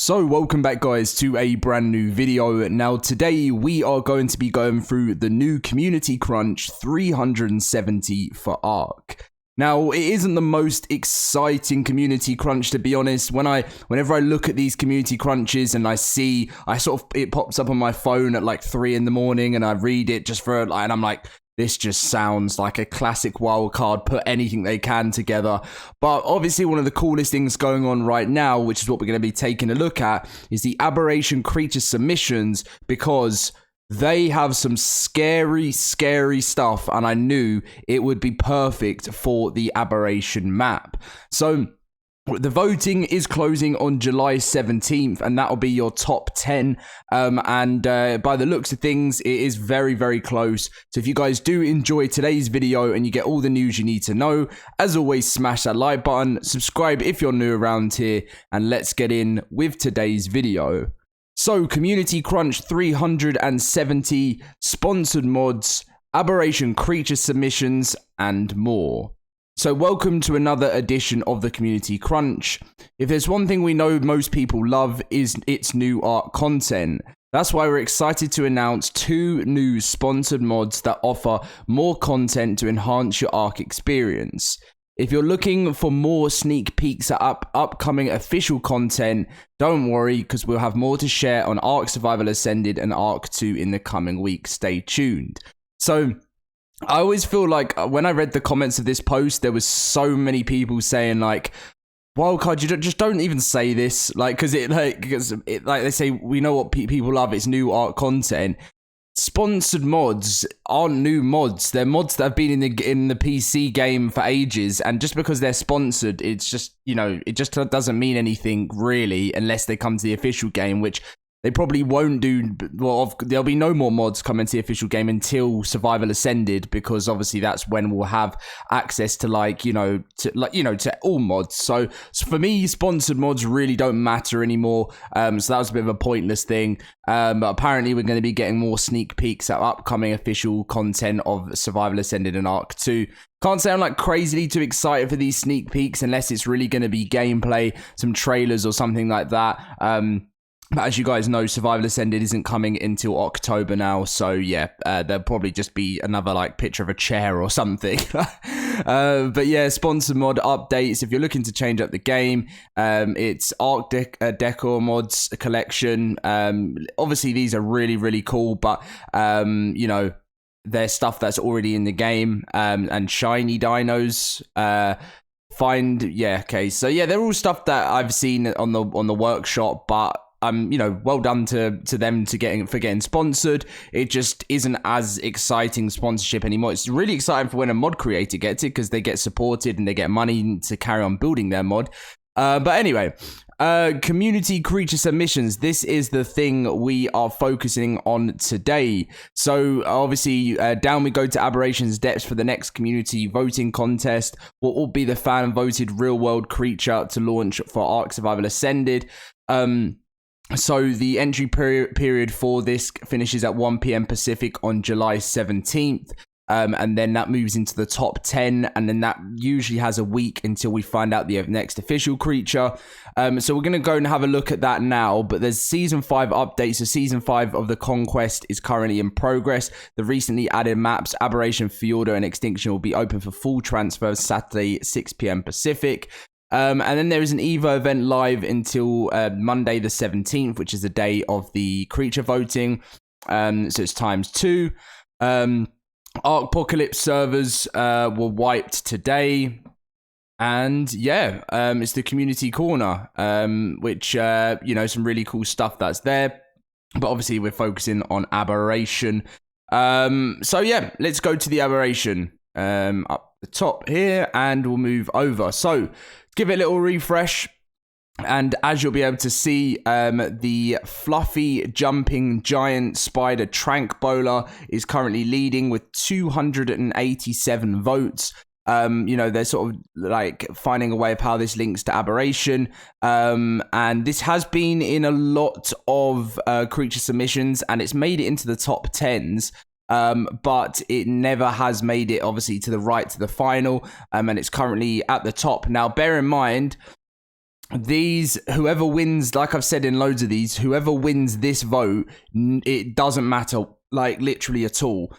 So welcome back guys to a brand new video. Now today we are going to be going through the new community crunch 370 for ARK. Now it isn't the most exciting community crunch, to be honest. Whenever I look at these community crunches and it pops up on my phone at like 3 in the morning and I read it and I'm like, this just sounds like a classic wildcard, put anything they can together. But obviously one of the coolest things going on right now, which is what we're going to be taking a look at, is the aberration creature submissions, because they have some scary stuff, and I knew it would be perfect for the aberration map. So the voting is closing on July 17th, and that'll be your top 10. By the looks of things, it is very close. So if you guys do enjoy today's video and you get all the news you need to know, as always, smash that like button, subscribe if you're new around here, and let's get in with today's video. So, Community Crunch 370, sponsored mods, aberration creature submissions, and more. So welcome to another edition of the Community Crunch. If there's one thing we know most people love, is its new ARK content. That's why we're excited to announce 2 new sponsored mods that offer more content to enhance your ARK experience. If you're looking for more sneak peeks at upcoming official content, don't worry, because we'll have more to share on ARK Survival Ascended and ARK 2 in the coming weeks. Stay tuned. So I always feel like when I read the comments of this post, there was so many people saying like, wildcard, you don't even say this, like, because they say, we know what people love, it's new ARK content. Sponsored mods aren't new mods. They're mods that have been in the PC game for ages, and just because they're sponsored, it's just, it just doesn't mean anything really unless they come to the official game, which they probably won't do. Well, there'll be no more mods coming to the official game until Survival Ascended, because obviously that's when we'll have access to to all mods. So for me, sponsored mods really don't matter anymore. So that was a bit of a pointless thing. But apparently we're going to be getting more sneak peeks at upcoming official content of Survival Ascended and ARK 2. Can't say I'm like crazily too excited for these sneak peeks unless it's really going to be gameplay, some trailers or something like that. But as you guys know, Survival Ascended isn't coming until October now, so yeah, there'll probably just be another like picture of a chair or something. But yeah, sponsored mod updates. If you're looking to change up the game, it's ARK Decor mods collection. Obviously these are really cool, but there's stuff that's already in the game, and shiny dinos. So yeah, they're all stuff that I've seen on the workshop, but well done to them for getting sponsored. It just isn't as exciting sponsorship anymore. It's really exciting for when a mod creator gets it, because they get supported and they get money to carry on building their mod. But anyway, community creature submissions. This is the thing we are focusing on today. So obviously, down we go to Aberration's Depths for the next community voting contest. What will be the fan voted real world creature to launch for ARK Survival Ascended? So the entry period for this finishes at 1 PM Pacific on July 17th. And then that moves into the top 10, and then that usually has a week until we find out the next official creature. So we're going to go and have a look at that now, but there's Season 5 updates. So Season 5 of the Conquest is currently in progress. The recently added maps, Aberration, Fjordo, and Extinction will be open for full transfer Saturday, 6 PM Pacific. And then there is an EVO event live until Monday the 17th, which is the day of the creature voting. So it's ×2. ARK Apocalypse servers were wiped today. And yeah, it's the community corner, which, some really cool stuff that's there. But obviously we're focusing on aberration. So yeah, let's go to the aberration up the top here, and we'll move over. So give it a little refresh, and as you'll be able to see, the fluffy jumping giant spider Trank Bowler is currently leading with 287 votes. They're sort of like finding a way of how this links to aberration. And this has been in a lot of creature submissions, and it's made it into the top 10s. But it never has made it, obviously, to the final, and it's currently at the top. Now, bear in mind, whoever wins, like I've said in loads of these, whoever wins this vote, it doesn't matter, like, literally at all.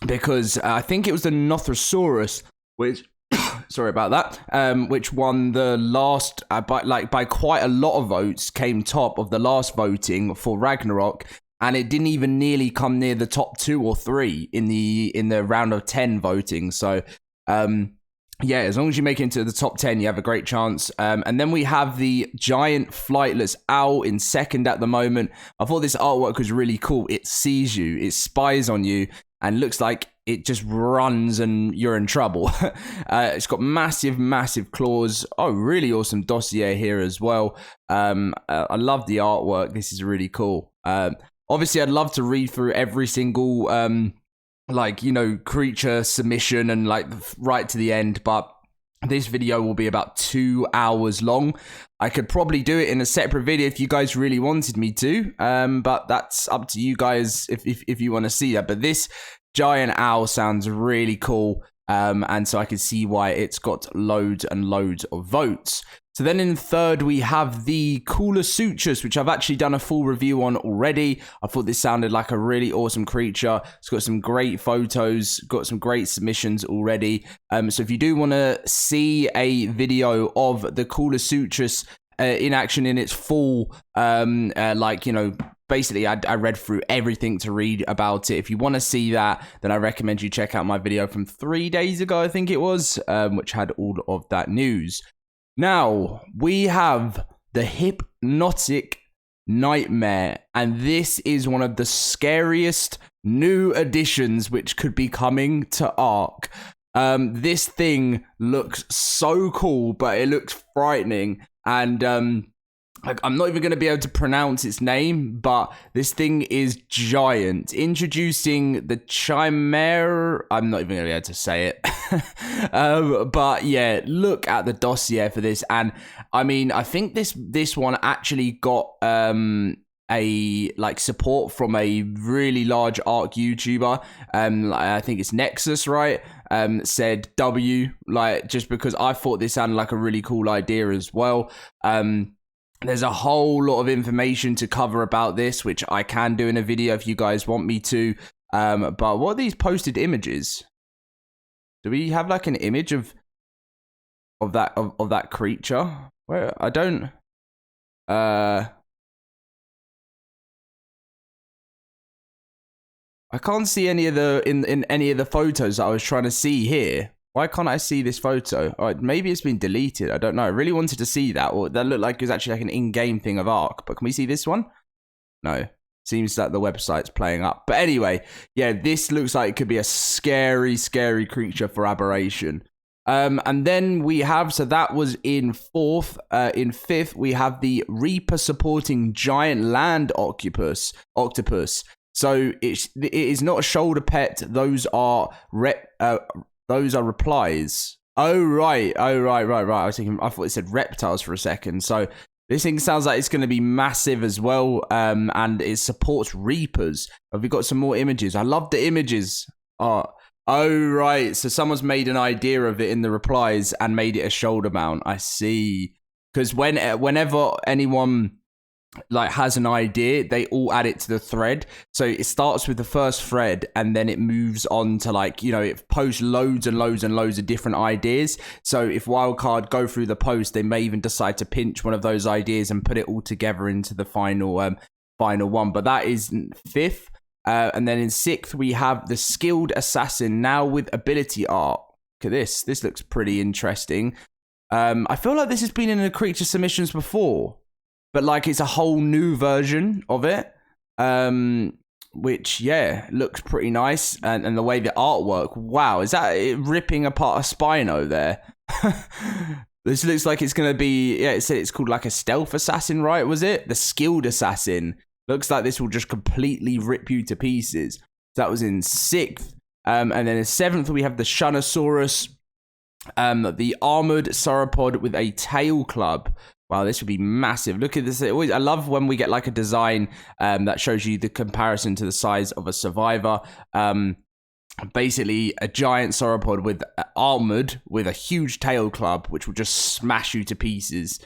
Because I think it was the Nothosaurus, which, sorry about that, which won the last, by quite a lot of votes, came top of the last voting for Ragnarok. And it didn't even nearly come near the top 2 or 3 in the round of 10 voting. So, yeah, as long as you make it into the top 10, you have a great chance. And then we have the giant flightless owl in second at the moment. I thought this artwork was really cool. It sees you, it spies on you, and looks like it just runs and you're in trouble. It's got massive, massive claws. Oh, really awesome dossier here as well. I love the artwork. This is really cool. Obviously, I'd love to read through every single creature submission and like right to the end, but this video will be about 2 hours long. I could probably do it in a separate video if you guys really wanted me to, but that's up to you guys if you want to see that. But this giant owl sounds really cool, and so I can see why it's got loads and loads of votes. So then in third, we have the Coolosuchus, which I've actually done a full review on already. I thought this sounded like a really awesome creature. It's got some great photos, got some great submissions already. So if you do want to see a video of the Coolosuchus in action in its full, basically I read through everything to read about it. If you want to see that, then I recommend you check out my video from 3 days ago, I think it was, which had all of that news. Now, we have the Hypnotic Nightmare, and this is one of the scariest new additions which could be coming to ARK. This thing looks so cool, but it looks frightening, and I'm not even going to be able to pronounce its name, but this thing is giant. Introducing the Chimera. I'm not even going to be able to say it. But yeah, look at the dossier for this. And I mean, I think this one actually got support from a really large ARK YouTuber. I think it's Nexus, right? Said W, just because I thought this sounded like a really cool idea as well. There's a whole lot of information to cover about this, which I can do in a video if you guys want me to. But what are these posted images? Do we have like an image of that creature? Where I don't. I can't see any of the in any of the photos that I was trying to see here. Why can't I see this photo? Oh, maybe it's been deleted. I don't know. I really wanted to see that. Or that looked like it was actually like an in-game thing of ARK. But can we see this one? No. Seems that the website's playing up. But anyway, yeah, this looks like it could be a scary, scary creature for Aberration. And then we have, so that was in fourth. In fifth, we have the Reaper supporting giant land octopus. So it is not a shoulder pet. Those are replies. Oh, right. I thought it said reptiles for a second. So this thing sounds like it's going to be massive as well. And it supports Reapers. Have we got some more images? I love the images. Oh, right. So someone's made an idea of it in the replies and made it a shoulder mount. I see. Because whenever anyone has an idea, they all add it to the thread. So it starts with the first thread and then it moves on to it posts loads and loads and loads of different ideas. So if Wildcard go through the post, they may even decide to pinch one of those ideas and put it all together into the final one. But that is fifth. And then in sixth, we have the Skilled Assassin, now with ability art. Look at this. This looks pretty interesting. I feel like this has been in the creature submissions before, but it's a whole new version of it, which, yeah, looks pretty nice. And the way the artwork, wow, is that it ripping apart a Spino there? This looks like it's going to be, yeah, it said it's called like a stealth assassin, right? Was it? The Skilled Assassin. Looks like this will just completely rip you to pieces. That was in sixth. And then in seventh, we have the Shunosaurus, the armored sauropod with a tail club. Wow, this would be massive. Look at this. I love when we get like a design that shows you the comparison to the size of a survivor. basically a giant sauropod with armored with a huge tail club, which will just smash you to pieces.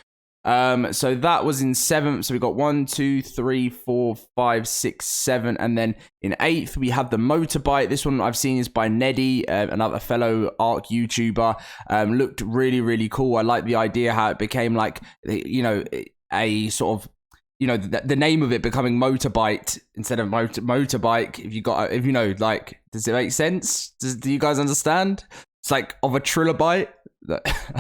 So that was in 7th. So we got 1, 2, 3, 4, 5, 6, 7, and then in 8th we have the motorbike. This one I've seen is by Neddy, another fellow ARK YouTuber. Looked really, really cool. I like the idea how it became like, you know, a sort of, you know, the name of it becoming motorbike instead of motorbike. If you know, like, does it make sense? Do you guys understand? It's like of a trilobite.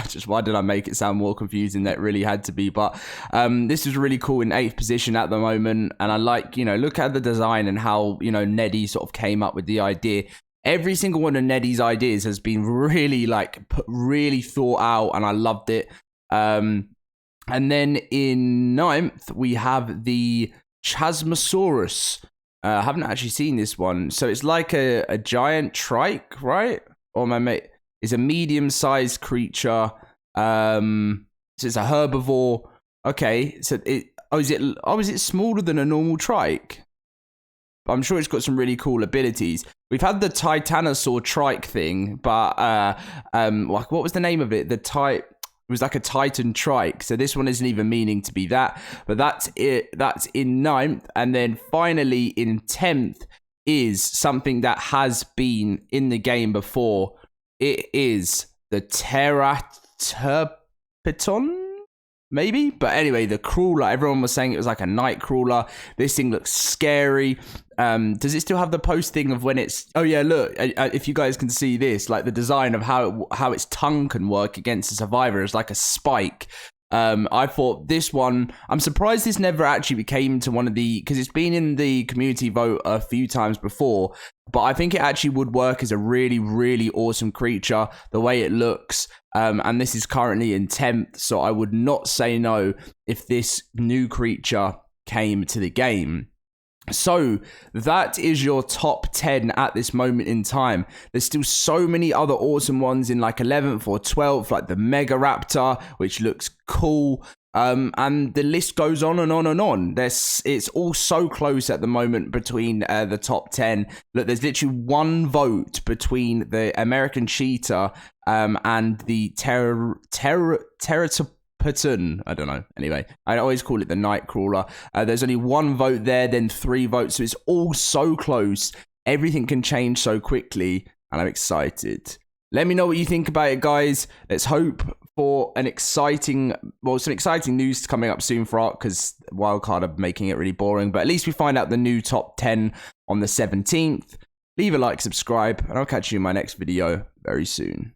Just why did I make it sound more confusing than it really had to be? But this is really cool in 8th position at the moment, and I like, you know, look at the design and how, you know, Neddy sort of came up with the idea. Every single one of Neddy's ideas has been really really thought out, and I loved it. And then in 9th we have the Chasmosaurus. I haven't actually seen this one, so it's like a giant trike, right? Or my mate. Is a medium-sized creature. So it's a herbivore. Okay, so is it smaller than a normal trike? I'm sure it's got some really cool abilities. We've had the Titanosaur trike thing, but like, what was the name of it? It was like a Titan trike. So this one isn't even meaning to be that, but that's it. That's in 9th, and then finally in 10th is something that has been in the game before. It is the Terraturpiton, maybe? But anyway, the crawler. Everyone was saying it was like a night crawler. This thing looks scary. Does it still have the post thing of when it's... Oh, yeah, look. If you guys can see this, like the design of how its tongue can work against a survivor is like a spike. I thought this one, I'm surprised this never actually became to one of the, because it's been in the community vote a few times before, but I think it actually would work as a really, really awesome creature, the way it looks. And this is currently in 10th, so I would not say no if this new creature came to the game. So that is your top 10 at this moment in time. There's still so many other awesome ones in like 11th or 12th, like the Mega Raptor, which looks cool. And the list goes on and on and on. It's all so close at the moment between the top 10. Look, there's literally one vote between the American Cheetah and the Terraturpiton. I don't know. Anyway, I always call it the Nightcrawler. There's only one vote there, then 3 votes. So it's all so close. Everything can change so quickly, and I'm excited. Let me know what you think about it, guys. Let's hope for some exciting news coming up soon for ARK, because Wildcard are making it really boring. But at least we find out the new top 10 on the 17th. Leave a like, subscribe, and I'll catch you in my next video very soon.